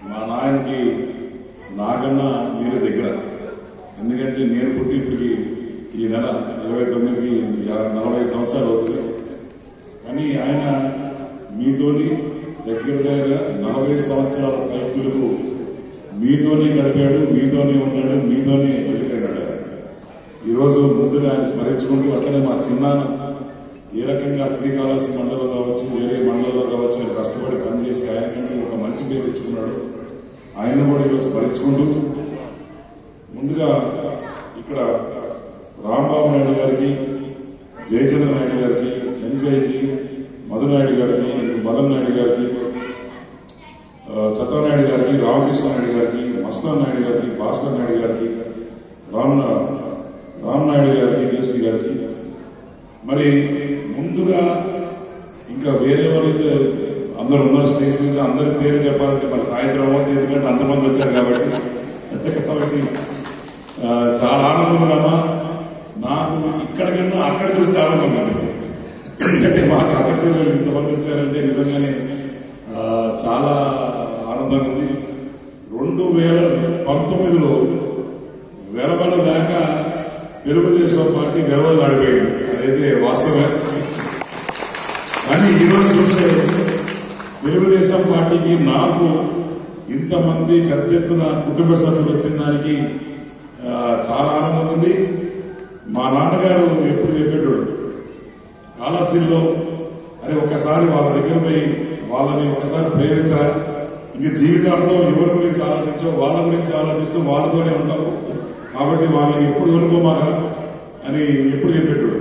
మా నాయనకి నాకన్నా మీరే దగ్గర. ఎందుకంటే నేను పుట్టి ఇప్పటికి ఈ నెల 29కి 40 సంవత్సరాలు అవుతుంది. కానీ ఆయన మీతోని దగ్గర 40 సంవత్సరాల ఖర్చులకు మీతోనే గడిపాడు, మీతోనే ఉన్నాడు, మీతోనే వెళ్ళిపోయాడు. ఈరోజు ముందుగా ఆయన స్మరించుకుంటూ అట్లనే మా చిన్నాన్న ఏ రకంగా శ్రీకాళహస్తి మండలంలో కావచ్చు, వేరే మండలంలో కావచ్చు ఆయన కష్టపడి పనిచేసి ఆయనకంటే ఒక మంచి పేరు తెచ్చుకున్నాడు. ఆయన్ని కూడా ఈరోజు స్మరించుకుంటూ ముందుగా ఇక్కడ రాంబాబు నాయుడు గారికి, జయచంద్ర నాయుడు గారికి, చెంచయ్యకి, మధునాయుడు గారికి, మదన్ నాయుడు గారికి, చట్టనాయుడు గారికి, రామకృష్ణ నాయుడు గారికి, మస్తాన్ నాయుడు గారికి, భాస్కర్ నాయుడు గారికి, రామనాయుడు గారికి, డిఎస్పీ గారికి, మరి ముందుగా ఇంకా వేరే ఎవరైతే అందరు ఉన్నారు స్టేజ్ మీద అందరి పేరు చెప్పాలంటే మరి సాయంత్రం అవుతుంది, ఎందుకంటే అంతమంది వచ్చారు కాబట్టి చాలా ఆనందమా. నాకు ఇక్కడికన్నా అక్కడ చూస్తే ఆనందం కాదు. ఎందుకంటే మాకు అక్కడికి ఇంతమంది వచ్చారంటే నిజంగానే చాలా ఆనందంగా ఉంది. 2019లో వెలవల దాకా తెలుగుదేశం పార్టీ వెలవలాడిపోయింది, అదైతే వాస్తవమే. కానీ ఈరోజు చూస్తే తెలుగుదేశం పార్టీకి నాకు ఇంతమంది పెద్ద ఎత్తున కుటుంబ సభ్యులు వచ్చిన దానికి చాలా ఆనందం ఉంది. మా నాన్నగారు ఎప్పుడు చెప్పేటోడు కాళహస్తిలో, అరే ఒకసారి వాళ్ళ దగ్గర పోయి వాళ్ళని ఒకసారి ప్రేమించరా, ఇంక జీవితాంతో ఎవరి గురించి ఆలోచించో వాళ్ళ గురించి ఆలోచిస్తూ వాళ్ళతోనే ఉంటాము కాబట్టి వాళ్ళని ఎప్పుడు వదులుకోమాక అని ఎప్పుడు చెప్పేటోడు.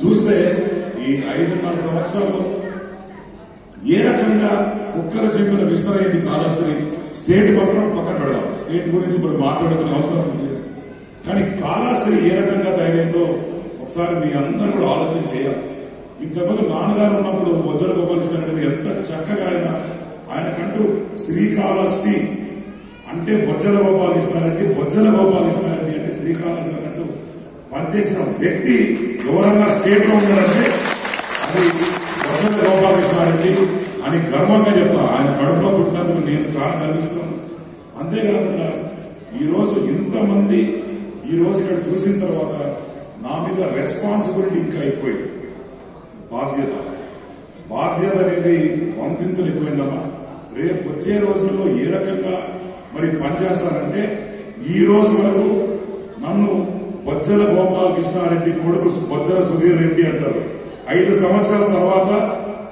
చూస్తే ఈ 5.5 సంవత్సరాలు ఏ రకంగా కుక్కల చెప్పిన విస్తరైంది కాళహస్తి. స్టేట్ పక్కన పెడదాం, స్టేట్ గురించి ఇప్పుడు మాట్లాడుకునే అవసరం లేదు. కానీ కాళహస్తి ఏ రకంగా తయారైందో ఒకసారి మీ అందరూ కూడా ఆలోచన చేయాలి. ఇంతకుముందు నాన్నగారు ఉన్నప్పుడు బొజ్జల గోపాలకృష్ణ ఎంత చక్కగా ఆయనకంటూ శ్రీకాళహస్తి అంటే బొజ్జల గోపాలకృష్ణారెడ్డి, బొజ్జల గోపాలకృష్ణారెడ్డి అంటే శ్రీకాళహస్తి అంటూ పనిచేసిన వ్యక్తి ఎవరన్నా స్టేట్ లో ఉన్నారంటే అది బొజ్జల గోపాలకృష్ణారెడ్డి అని గర్వంగా చెప్తాను. ఆయన కడుపులో పుట్టినందుకు నేను చాలా గర్విస్తున్నాను. అంతేకాకుండా ఈరోజు ఇంతమంది ఈరోజు ఇక్కడ చూసిన తర్వాత నా మీద రెస్పాన్సిబిలిటీ ఇంకా అయిపోయింది. బాధ్యత అనేది వంతింతలు ఎక్కువైందమ్మా. రేపు వచ్చే రోజుల్లో ఏ రకంగా మరి పనిచేస్తానంటే ఈ రోజు వరకు నన్ను బొజ్జల గోపాలకృష్ణారెడ్డి కొడుకు బొజ్జల సుధీర్ రెడ్డి అంటారు. 5 సంవత్సరాల తర్వాత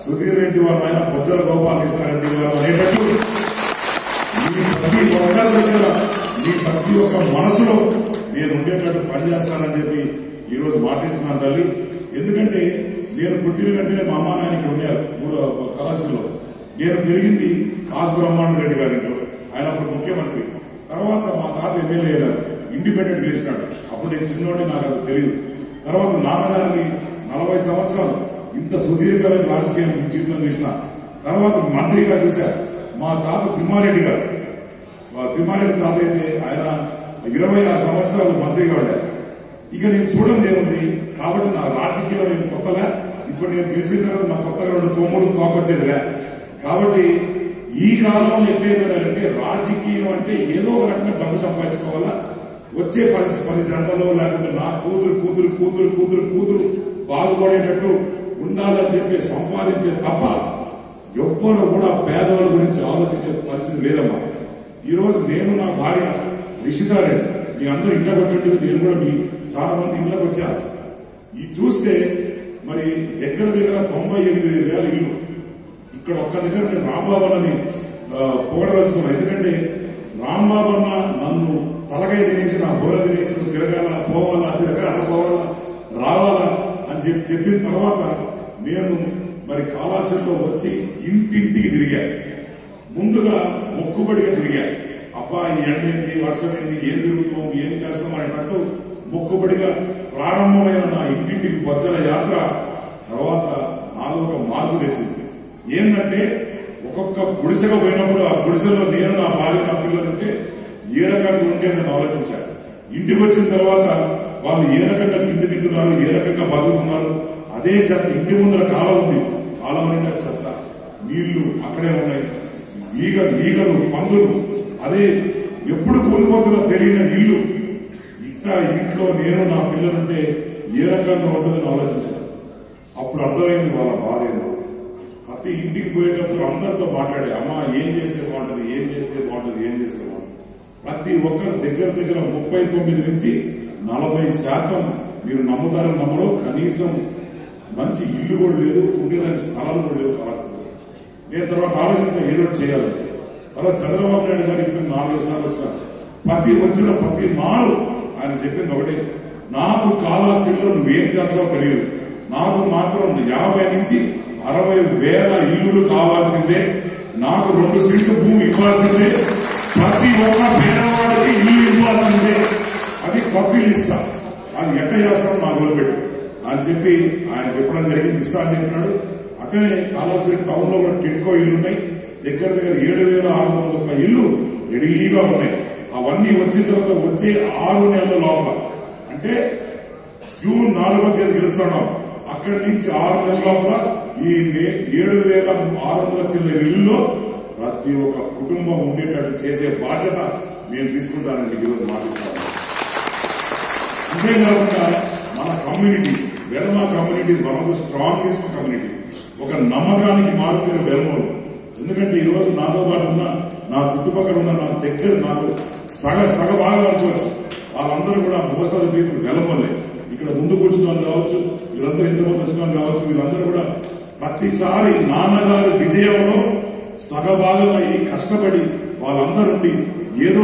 సుధీర్ రెడ్డి వాళ్ళ ఆయన బొజ్జల గోపాలకృష్ణారెడ్డి గారు అనేటట్టు మీ ప్రతి ఒక్కరి దగ్గర మీ ప్రతి ఒక్క మనసులో నేను ఉండేటట్టు పనిచేస్తానని చెప్పి ఈరోజు మాటిస్తున్నాను తల్లి. ఎందుకంటే నేను పుట్టిన వెంటనే మా అమ్మ నాయన ఇక్కడ ఉన్నారు కళాశాలలో. నేను పెరిగింది కాసు బ్రహ్మాండ రెడ్డి గారింట్లో, ఆయన అప్పుడు ముఖ్యమంత్రి. తర్వాత మా తాత ఎమ్మెల్యే అయినారు, ఇండిపెండెంట్ గెలిచినాడు. అప్పుడు నేను చిన్నోడి, నాకు అది తెలియదు. తర్వాత నాన్నగారిని 40 సంవత్సరాలు ఇంత సుదీర్ఘమైన రాజకీయ జీవితం చేసిన తర్వాత మంత్రిగా చూశారు. మా తాత తిమ్మారెడ్డి గారు, తిమ్మారెడ్డి తాత అయితే ఆయన 26 సంవత్సరాలు మంత్రిగా ఉండారు. ఇక నేను చూడండి ఏముంది. కాబట్టి నా రాజకీయం నేను కొత్తగా ఇప్పుడు నేను తెలిసిన తర్వాత నా కొత్తగా 2 కొమ్ముడు తోకొచ్చేదిలే. కాబట్టి ఈ కాలంలో ఎట్టయిపోయారంటే రాజకీయం అంటే ఏదో ఒక రకంగా డబ్బు సంపాదించుకోవాలా, వచ్చే 10 జన్మలో లేకుంటే నా కూతురు బాగుపడేటట్టు ఉండాలని చెప్పి సంపాదించే తప్ప ఎవ్వరు కూడా పేదవాళ్ళ గురించి ఆలోచించే పరిస్థితి లేదమ్మా. ఈరోజు నేను నా భార్య రిషితాడే మీ అందరూ ఇంట్లోకి వచ్చేట్టు, నేను కూడా మీ చాలా మంది ఇంట్లోకి వచ్చాను. ఈ చూస్తే మరి దగ్గర 98,000 ఇల్లు. ఇక్కడ ఒక్క దగ్గర నేను రాంబాబన్నని పొగడవలసుకున్నాను. ఎందుకంటే రాంబాబన్న నన్ను తలకాయ తినేసి నా బోర తినేసి తిరగాల పోవాలా రావాలా అని చెప్పిన తర్వాత నేను మరి కాళహస్తిలో వచ్చి ఇంటింటికి తిరిగా. ముందుగా మొక్కుబడిగా తిరిగా. అబ్బా ఈ ఎండేంది, వర్షమేంది, ఏం తిరుగుతాం, ఏం చేస్తాం అనేటట్టు మొక్కుబడిగా ప్రారంభమైన నా ఇంటింటికి బొజ్జల యాత్ర తర్వాత నాలో ఒక మార్పు తెచ్చింది. ఏంటంటే ఒక్కొక్క గుడిసెగా పోయినప్పుడు ఆ గుడిసెలో నేను, నా భార్య, నా పిల్లలుంటే ఏ రకంగా ఉండేదని ఆలోచించాను. ఇంటికి వచ్చిన తర్వాత వాళ్ళు ఏ రకంగా తిండి తింటున్నారు, ఏ రకంగా బతుకుతున్నారు. అదే చెత్త ఇంటి ముందర కాలం ఉంది, కాలం నిండా చెత్త, నీళ్లు అక్కడే ఉన్నాయి. ఈగలు పందులు, అదే ఎప్పుడు కూలిపోతుందో తెలియని ఇల్లు. ఇట్లా ఇంట్లో నేను నా పిల్లలుంటే ఏ రకంగా ఉంటుందని ఆలోచించాను. అప్పుడు అర్థమైంది వాళ్ళ బాధ ఏందో. ప్రతి ఇంటికి పోయేటప్పుడు అందరితో మాట్లాడే, అమ్మ ఏం చేస్తే బాగుంటుంది, ఏం చేస్తే బాగుంటుంది, ఏం చేస్తే బాగుంటుంది. ప్రతి ఒక్కరు దగ్గర 39 నుంచి 40% మీరు నమ్ముతారని నమ్మలో కనీసం మంచి ఇల్లు కూడా లేదు, ఉండేదానికి స్థలాలు కూడా లేవు కళాశాలలో. నేను తర్వాత ఆలోచించా ఏదో చేయాలి. తర్వాత చంద్రబాబు నాయుడు గారు ఇప్పుడు 4-5 సార్లు వచ్చిన ప్రతి మారు ఆయన చెప్పింది ఒకటే, నాకు కాళహస్తిలో నువ్వేం చేస్తావో తెలియదు, నాకు మాత్రం 50 నుంచి 60 వేల ఇల్లులు కావాల్సిందే, నాకు 2 సెంట్లు భూమి ఇవ్వాల్సిందే, ప్రతి ఒక్క పేదవాడికి ఇల్లు ఇవ్వాల్సిందే, అది కొత్త ఇల్లు ఇస్తా, అది ఎట్ట చేస్తామో నాకు వదిలిపెట్టు అని చెప్పి ఆయన చెప్పడం జరిగింది. ఇస్తా అని చెప్పినాడు. అక్కడే కాళహస్తి టౌన్ లో కూడా టిట్కో ఇల్లు ఉన్నాయి. దగ్గర 7,601 ఇల్లు రెడీగా ఉన్నాయి. అవన్నీ వచ్చిన తర్వాత వచ్చే 6 నెలల లోపల, అంటే జూన్ 4వ తేదీ గెలుస్తున్నాం, అక్కడి నుంచి 6 నెలల లోపల ఈ 7,600 చిల్లర ఇల్లులో ప్రతి ఒక్క కుటుంబం ఉండేటట్టు చేసే బాధ్యత నేను తీసుకుంటానని మీకు ఈరోజు మాటిస్తాను. అంతేకాకుండా మన community, Velma community one of the strongest community. ఒక నమ్మకానికి మారిపోయిన వెల్మలు. ఎందుకంటే ఈ రోజు నాతో పాటు ఉన్న, నా చుట్టుపక్కల ఉన్న, నా దగ్గర నాకు సగభాగం అనుకోవచ్చు, వాళ్ళందరూ కూడా మోస్ట్ ఆఫ్ ద పీపుల్ వెల్మలే. ఇక్కడ ముందు కూర్చున్న వాళ్ళు కావచ్చు, వీళ్ళందరూ ఇంతమంది వచ్చిన వాళ్ళు కావచ్చు, వీళ్ళందరూ కూడా ప్రతిసారి నాన్నగారి విజయంలో సగభాగం అయ్యి కష్టపడి వాళ్ళందరూ ఏదో